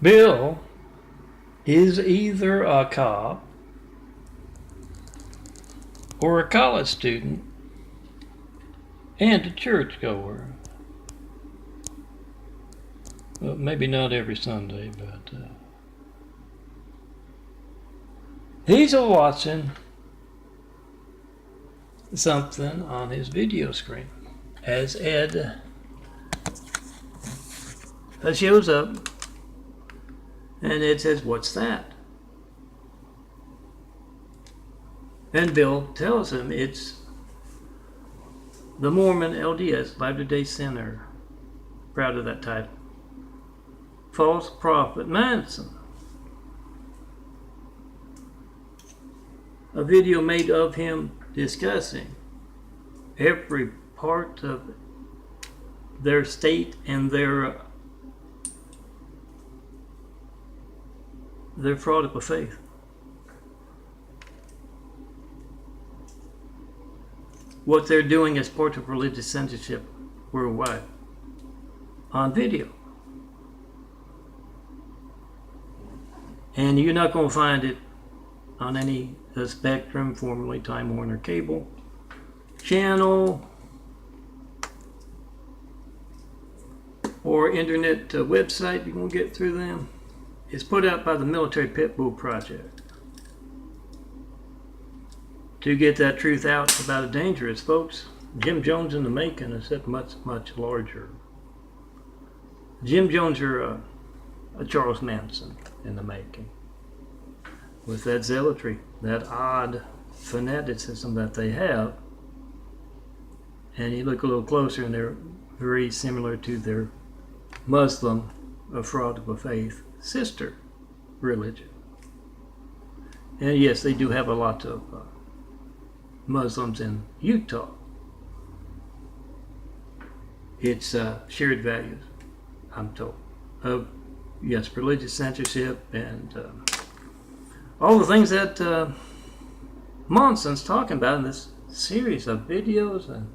Bill is either a cop or a college student and a churchgoer. Well, maybe not every Sunday, but he's watching something on his video screen as Ed shows up, and Ed says, "What's that?" And Bill tells him it's the Mormon LDS, Latter-day Saints, proud of that title, false prophet Manson. A video made of him discussing every part of their state and their fraud of faith. What they're doing as part of religious censorship worldwide on video. And you're not going to find it on any Spectrum, formerly Time Warner Cable channel, or internet website. You won't get through them. It's put out by the Military Pitbull Project to get that truth out about it dangerous, folks. Jim Jones in the making, except much, much larger. Jim Jones are a Charles Manson in the making. With that zealotry, that odd fanaticism that they have. And you look a little closer and they're very similar to their Muslim, fraud of faith, sister religion. And yes, they do have a lot of Muslims in Utah. It's shared values, I'm told, of, yes, religious censorship and all the things that Monson's talking about in this series of videos. And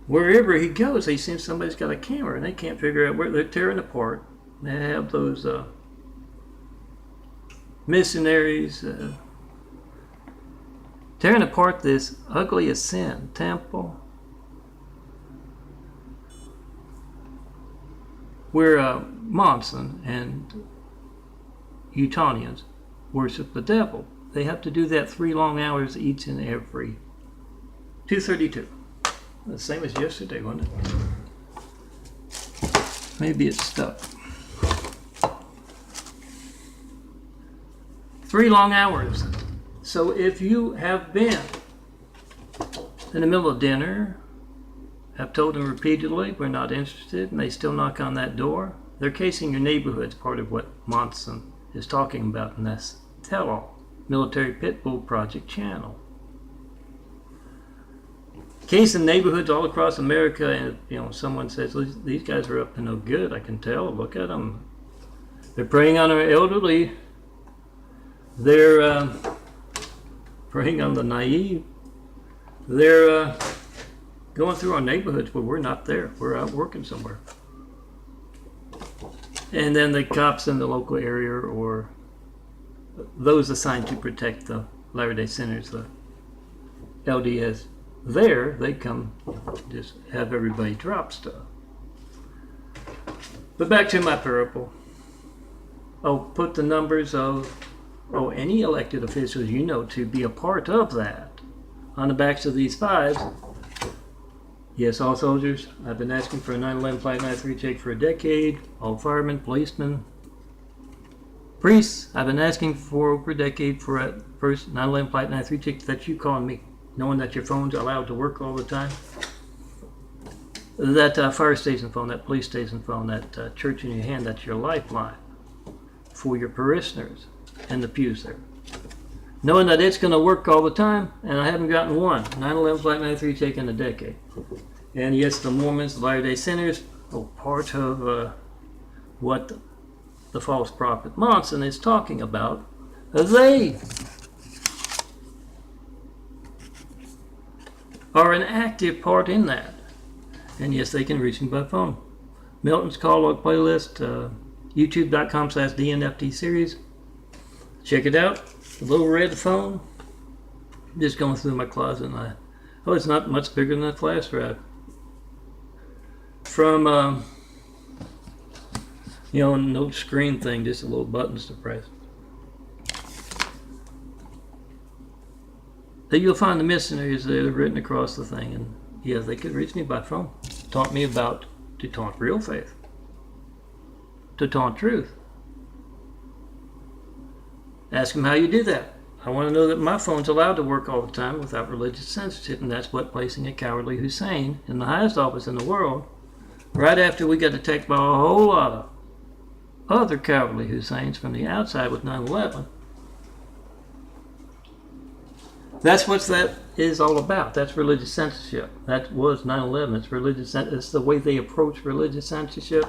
wherever he goes, he seems somebody's got a camera and they can't figure out where they're tearing apart. They have those missionaries tearing apart this ugly as sin temple where Monson and Utahnians worship the devil. They have to do that 3 long hours each and every 2:32. The same as yesterday, wasn't it? Maybe it's stuck. 3 long hours. So if you have been in the middle of dinner, have told them repeatedly, we're not interested, and they still knock on that door, they're casing your neighborhood. It's part of what Monson is talking about in this tell-all Military Pitbull Project channel. Casing neighborhoods all across America, and someone says, these guys are up to no good, I can tell, look at them. They're preying on our elderly. They're preying on the naive. They're going through our neighborhoods where we're not there. We're out working somewhere. And then the cops in the local area, or those assigned to protect the Latter-day Saints, the LDS, they come just have everybody drop stuff. But back to my parable. Put the numbers of any elected officials to be a part of that on the backs of these 5s. Yes, all soldiers. I've been asking for a 9/11 Flight 93 check for a decade. All firemen, policemen, priests. I've been asking for over a decade for a first 9/11 Flight 93 check. That you calling me, knowing that your phone's allowed to work all the time. That fire station phone, that police station phone, that church in your hand, that's your lifeline for your parishioners and the pews there. Knowing that it's going to work all the time, and I haven't gotten one 9/11 Flight 93 check in a decade. And yes, the Mormons, the Latter-day Saints, part of what the false prophet Monson is talking about. They are an active part in that. And yes, they can reach me by phone. Melton's Call Log playlist, youtube.com/DNFT series. Check it out. The little red phone. Just going through my closet and it's not much bigger than a flash drive. From, no screen thing, just a little buttons to press. You'll find the missionaries that are written across the thing, and yeah, they could reach me by phone. Taught me about to taunt real faith, to taunt truth. Ask them how you do that. I want to know that my phone's allowed to work all the time without religious censorship, and that's what placing a cowardly Hussein in the highest office in the world, right after we got attacked by a whole lot of other cowardly Husseins from the outside with 9/11. That's what that is all about. That's religious censorship. That was 9/11. It's religious. It's the way they approach religious censorship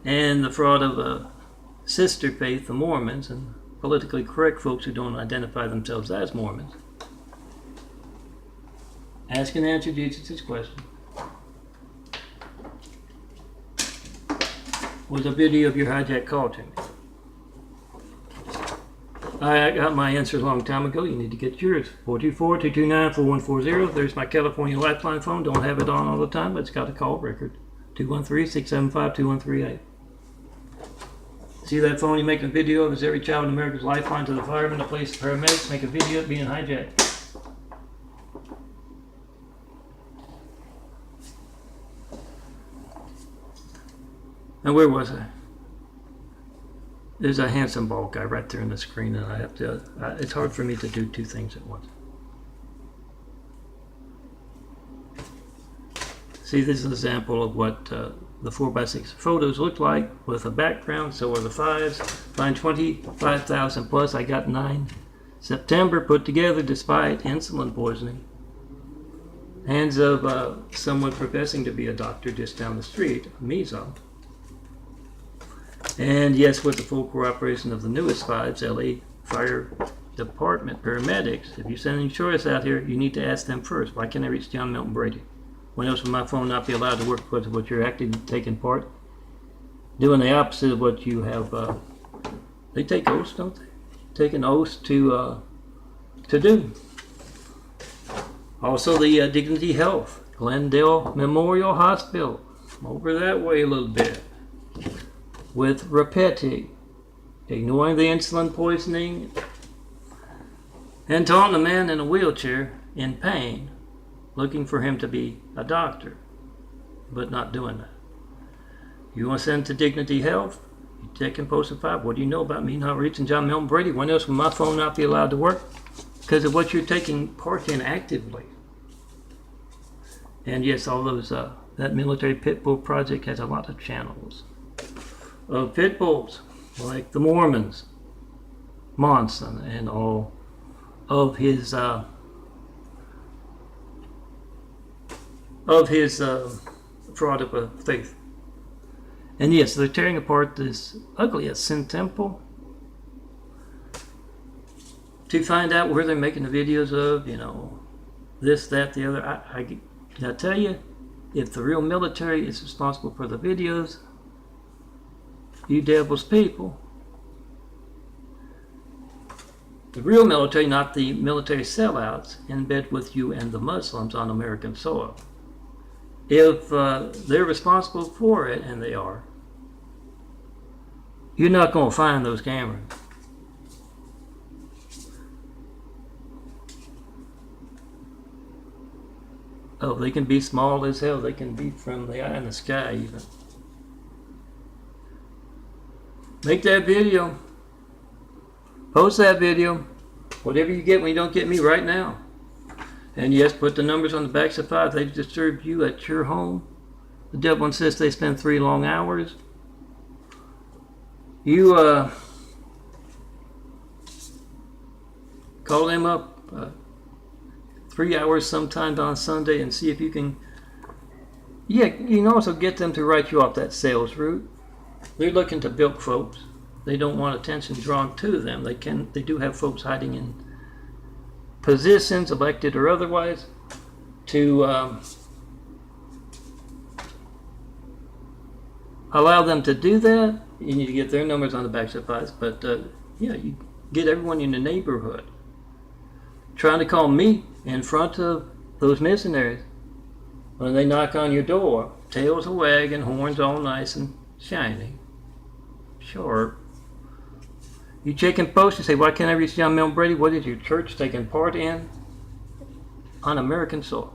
and the fraud of a sister faith, the Mormons, and politically correct folks who don't identify themselves as Mormons. Ask and answer Jesus' question. Was a video of your hijack call to me. I got my answer a long time ago. You need to get yours. 424-229-4140. There's my California Lifeline phone. Don't have it on all the time, but it's got a call record. 213-675-2138. See that phone? You make a video of is every child in America's lifeline to the firemen, the police, the paramedics. Make a video of being hijacked. Now where was I? There's a handsome bald guy right there in the screen, and I have to. It's hard for me to do two things at once. See, this is an example of what the 4x6 photos look like with a background. So are the fives. Line 25,000 plus. I got 9 September put together despite insulin poisoning. Hands of someone professing to be a doctor just down the street, Meso. And yes, with the full cooperation of the newest fives, LA Fire Department paramedics. If you send insurance out here, you need to ask them first. Why can't I reach John Milton Brady? When else will my phone not be allowed to work because of what you're actually taking part? Doing the opposite of what you have. They take oaths, don't they? Take an oath to do. Also the Dignity Health, Glendale Memorial Hospital. Over that way a little bit. With Rapetti, ignoring the insulin poisoning and taunting a man in a wheelchair in pain, looking for him to be a doctor, but not doing that. You want to send to Dignity Health? You taking posted 5. What do you know about me not reaching John Milton Brady? When else will my phone not be allowed to work? Because of what you're taking part in actively. And yes, all those, that military pit bull project has a lot of channels of pit bulls, like the Mormons, Monson, and all of his fraud of a faith. And yes, they're tearing apart this ugly as Sin Temple to find out where they're making the videos of, this, that, the other. I tell you, if the real military is responsible for the videos, you devil's people, the real military, not the military sellouts in bed with you and the Muslims on American soil. If they're responsible for it, and they are, you're not going to find those cameras. Oh, they can be small as hell. They can be from the eye in the sky even. Make that video. Post that video. Whatever you get when you don't get me right now. And yes, put the numbers on the backs of 5. They've disturbed you at your home. The devil insists they spend 3 long hours. You call them up 3 hours sometime on Sunday and see if you can. Yeah, you can also get them to write you off that sales route. They're looking to bilk folks. They don't want attention drawn to them. They do have folks hiding in positions, elected or otherwise, to allow them to do that, you need to get their numbers on the back of the files. But yeah, you get everyone in the neighborhood trying to call me in front of those missionaries when they knock on your door, tails a wagging, horns all nice and shiny, sharp. You check and post and say, why can't I reach John Milton Brady? What is your church taking part in on American soil?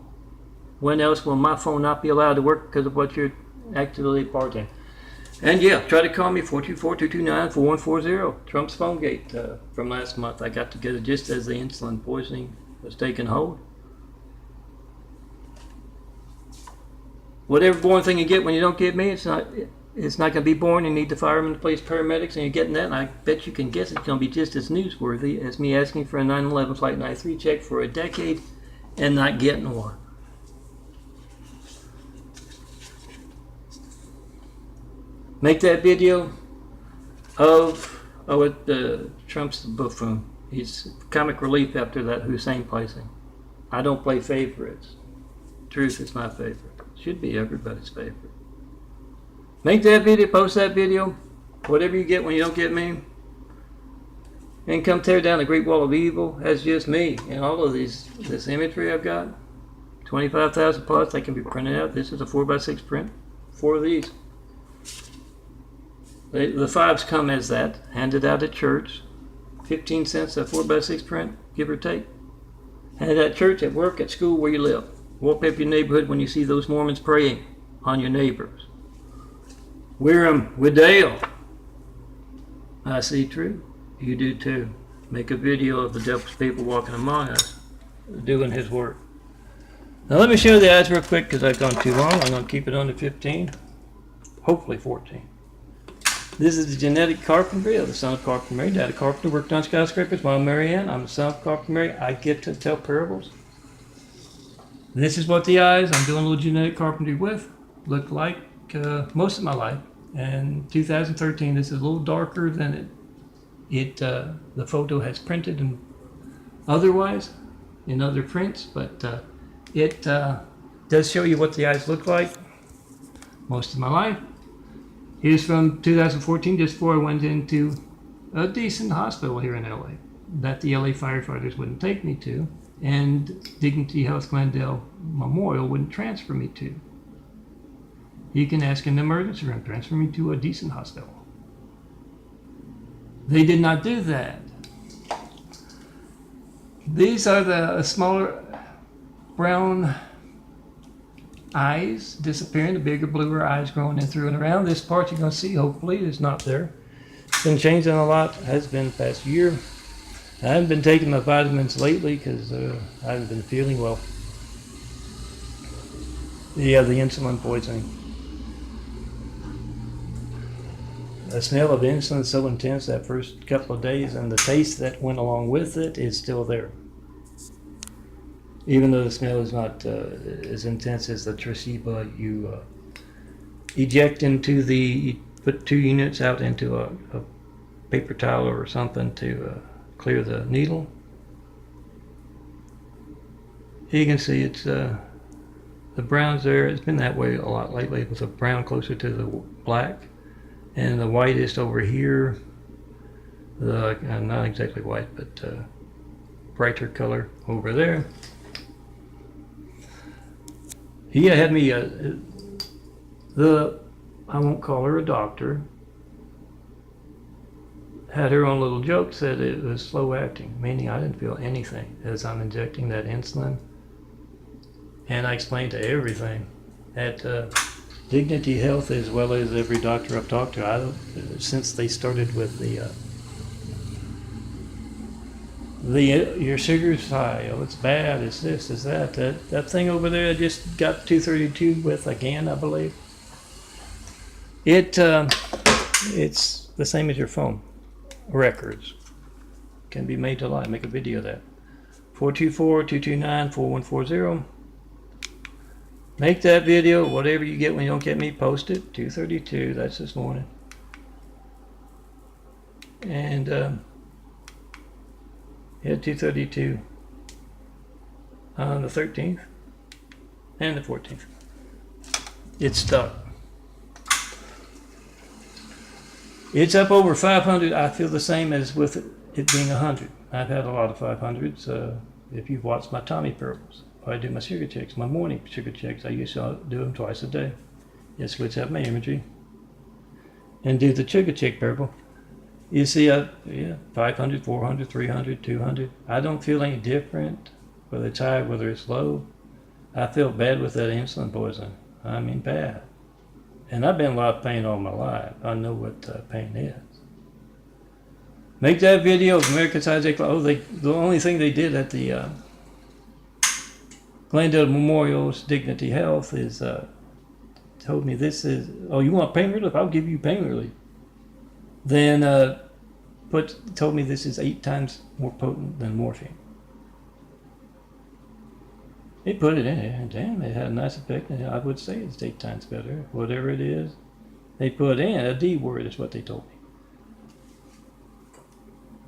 When else will my phone not be allowed to work because of what you're actively part in? And yeah, try to call me, 424-229-4140. Trump's phone gate from last month. I got together just as the insulin poisoning was taking hold. Whatever boring thing you get when you don't get me, it's not going to be boring. You need the firemen, the police, paramedics, and you're getting that. And I bet you can guess it's going to be just as newsworthy as me asking for a 9/11 Flight 93 check for a decade and not getting one. Make that video of Trump's the buffoon. He's comic relief after that Hussein placing. I don't play favorites. Truth is my favorite. Should be everybody's favorite. Make that video, post that video, whatever you get when you don't get me. And come tear down the Great Wall of Evil. That's just me. And all of this imagery I've got, 25,000 plus, they can be printed out. This is a 4x6 print. 4 of these. The 5s come as that, handed out at church. 15 cents a 4x6 print, give or take. Handed out at church, at work, at school, where you live. Wallpaper your neighborhood when you see those Mormons praying on your neighbors. Wear them with Dale. I see true. You do too. Make a video of the devil's people walking among us, doing his work. Now let me show you the ads real quick because I've gone too long. I'm going to keep it under 15, hopefully 14. This is the genetic carpentry of the son of Carpenter Mary. Dad of Carpenter worked on skyscrapers. Mom Marianne. I'm the son of Carpenter Mary. I get to tell parables. This is what the eyes I'm doing a little genetic carpentry with look like most of my life. And 2013, this is a little darker than the photo has printed and otherwise in other prints, but it does show you what the eyes look like most of my life. Here's from 2014, just before I went into a decent hospital here in LA that the LA firefighters wouldn't take me to, and Dignity Health Glendale Memorial wouldn't transfer me to. You can ask in the emergency room, transfer me to a decent hospital. They did not do that. These are the smaller brown eyes disappearing, the bigger bluer eyes growing in through and around. This part you're going to see, hopefully, is not there. It's been changing a lot, has been the past year. I haven't been taking my vitamins lately because I haven't been feeling well. Yeah, the insulin poisoning. The smell of insulin is so intense that first couple of days, and the taste that went along with it is still there. Even though the smell is not as intense as the Tresiba, you eject into you put 2 units out into a paper towel or something to clear the needle. You can see it's the brown's there. It's been that way a lot lately with the brown closer to the black. And the whitest over here, not exactly white, but brighter color over there. He had me, I won't call her a doctor, had her own little joke, said it was slow acting, meaning I didn't feel anything as I'm injecting that insulin. And I explained to everything at Dignity Health, as well as every doctor I've talked to, since they started with your sugar's high, oh it's bad, it's this, it's that. That thing over there I just got 232 with again, I believe. It's the same as your phone. Records can be made to lie. Make a video of that. 424-229-4140. Make that video, whatever you get when you don't get me, post it. 232, that's this morning. And yeah, 232 on the 13th and the 14th. It's stuck. It's up over 500. I feel the same as with it being 100. I've had a lot of 500s. If you've watched my Tommy parables, I do my sugar checks, my morning sugar checks. I used to do them twice a day. Just switch up my imagery and do the sugar check parable. You see, 500, 400, 300, 200. I don't feel any different, whether it's high, whether it's low. I feel bad with that insulin poison. I mean, bad. And I've been in a lot of pain all my life. I know what pain is. Make that video of America's Hijacked. The only thing they did at the Glendale Memorial's Dignity Health is told me this is, you want pain relief? I'll give you pain relief. Then told me this is 8 times more potent than morphine. They put it in it, and damn, it had a nice effect. I would say it's 8 times better, whatever it is. They put in a D word is what they told me.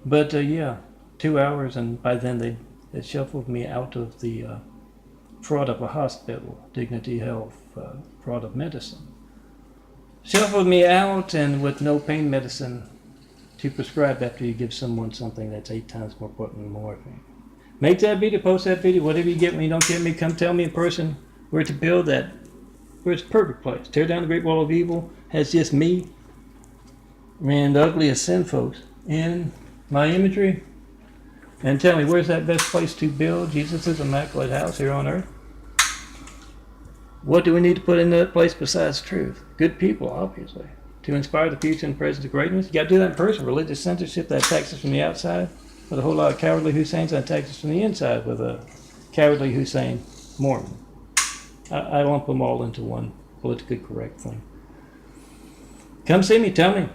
But 2 hours, and by then they shuffled me out of the fraud of a hospital, Dignity Health, fraud of medicine. Shuffled me out, and with no pain medicine to prescribe after you give someone something that's 8 times more potent than morphine. Make that video, post that video, whatever you get when you don't get me, come tell me in person where to build that, where it's a perfect place. Tear down the Great Wall of Evil, has just me and the ugliest sin folks in my imagery. And tell me, where's that best place to build Jesus' immaculate house here on earth? What do we need to put in that place besides truth? Good people, obviously. To inspire the future and present of greatness. You got to do that in person. Religious censorship that attacks us from the outside, with a whole lot of cowardly Husseins that attacks us from the inside, with a cowardly Hussein Mormon. I lump them all into one politically correct thing. Come see me, tell me.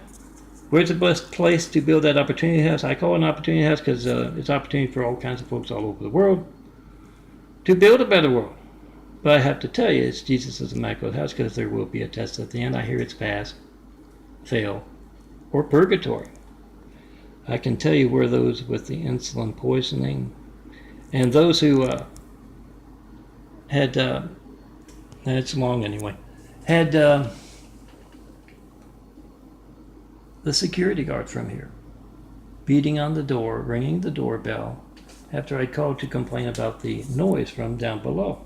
Where's the best place to build that opportunity house? I call it an opportunity house because it's opportunity for all kinds of folks all over the world to build a better world. But I have to tell you, it's Jesus' immaculate house because there will be a test at the end. I hear it's pass, fail, or purgatory. I can tell you where those with the insulin poisoning and those who had, it's long anyway, had the security guard from here beating on the door, ringing the doorbell after I called to complain about the noise from down below.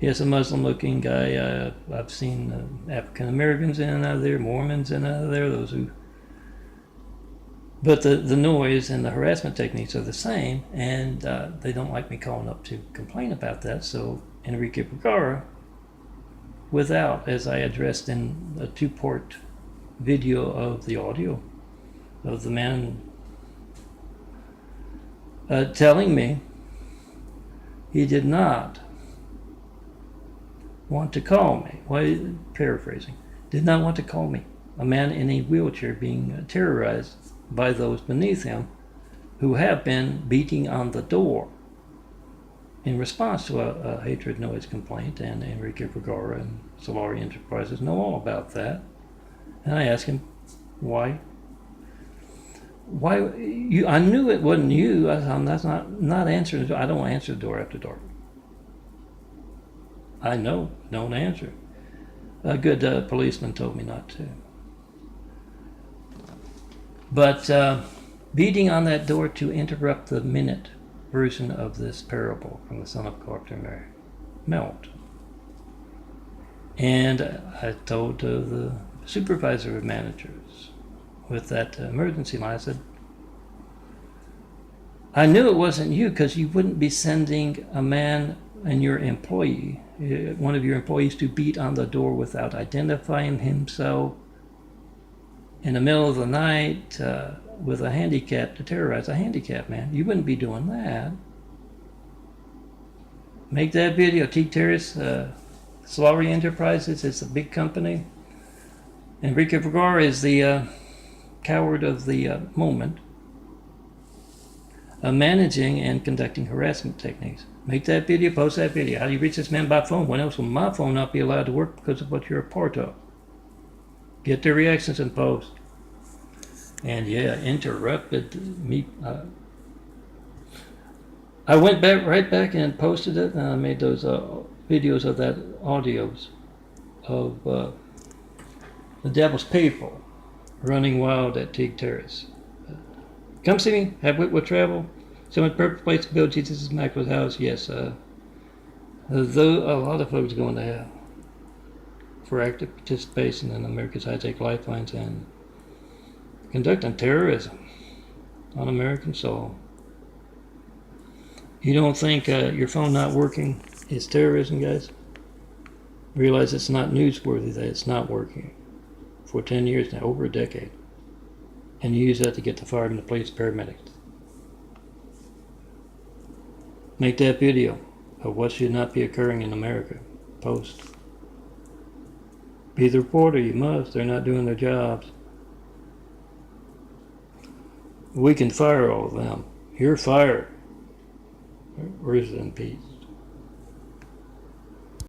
Yes, a Muslim-looking guy. I've seen African Americans in and out of there, Mormons in and out of there, those who. But the noise and the harassment techniques are the same, and they don't like me calling up to complain about that. So Enrique Vergara, without, as I addressed in a 2-part video of the audio of the man telling me he did not want to call me. Well, paraphrasing, did not want to call me. A man in a wheelchair being terrorized by those beneath him who have been beating on the door in response to a hatred noise complaint, and Enrique Vergara and Solari Enterprises know all about that. And I asked him, why you? I knew it wasn't you. I said, that's not answering the door. I don't answer the door after dark. I know, don't answer. A good policeman told me not to. But beating on that door to interrupt the minute version of this parable from the son of Carpenter Mary, MELTON. And I told the supervisor of managers with that emergency line, I said, I knew it wasn't you because you wouldn't be sending a man and your employee, one of your employees, to beat on the door without identifying himself in the middle of the night with a handicap to terrorize a handicapped man. You wouldn't be doing that. Make that video. T. Terrace, Solari Enterprises, it's a big company. Enrique Vergara is the coward of the moment, managing and conducting harassment techniques. Make that video, post that video. How do you reach this man by phone? When else will my phone not be allowed to work because of what you're a part of? Get their reactions and post. And yeah, interrupted me. I went right back and posted it, and I made those videos of that audios of the devil's people running wild at Teague Terrace. Come see me. Have Whitwood travel. Someone's perfect place to build Jesus' Immaculate House. Yes, though a lot of folks going to hell for active participation in America's hijacked lifelines and conducting terrorism on American soil. You don't think your phone not working is terrorism, guys? Realize it's not newsworthy that it's not working for 10 years now, over a decade. And you use that to get the firemen, the police, paramedics. Make that video of what should not be occurring in America. Post. Be the reporter, you must. They're not doing their jobs. We can fire all of them. You're fired. Rest in peace.